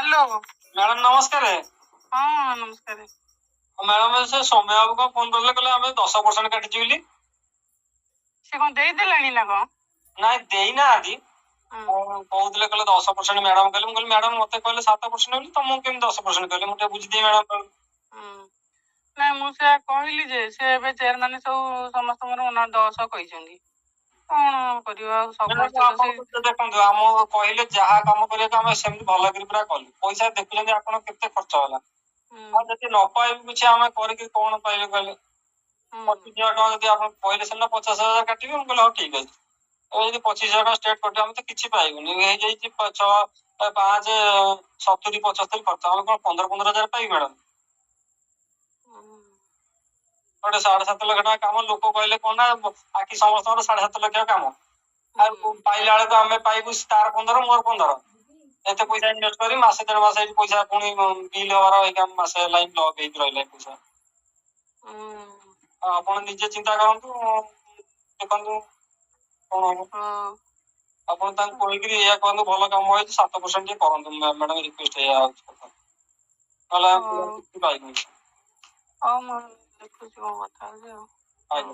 Hello madam नमस्कार। हाँ नमस्कार। मैडम से सौम्य बाबू को फोन करले कहले हमें 10% काटिची बोली। से कौन दे देलानी ना कौन? नाइ देइना आदि कहउतले कहले 10% मैडम कहले म कहले मैडम मते कहले 7% बोली त मु केम 10% कहले मु बुझी दे मैडम। ना मु से कहली जे से एबे चेयरमैन सब समस्त मोर 10 कहिसंदी कौन करियो सब देखंतु हम कहले जहा काम करिया त हम सेमति भलो करी पूरा कल पैसा देखुछन आपण केते खर्च होला आ जति न पाइ कुछ हम करि के कोन पाइले कहले 25,000 टका जति आपण कहले सेना 50,000 काटिबे हम कहले हो ठीक अछि ओ यदि 25,000 टका स्टेट कटे हम त किछि पाइबुनी हे जाई 6 5 70 75 खर्च हम कोन 15,000 पाइ मैडम गोटे 7.5 लाख टका काम लोक कहले कोन ना बाकी समस्त 7.5 लाख काम आ पाइला बेले आमे पाइबु तार 15 मोर 15 एते पैसा इन्वेस्ट करी मासे 1.5 मास पैसा पुनी बिल हवार होई काम मासे लाइन लॉक हेक रहले पैसा आपण निजे चिंता करंतु देखंतु कोन हो आपण तान कोइकरी या कहंतु भलो काम होय 7% जे करंतु मैडम रिक्वेस्ट है आ कला किछि पाइबु ओ म देखु जो बता दे। आइए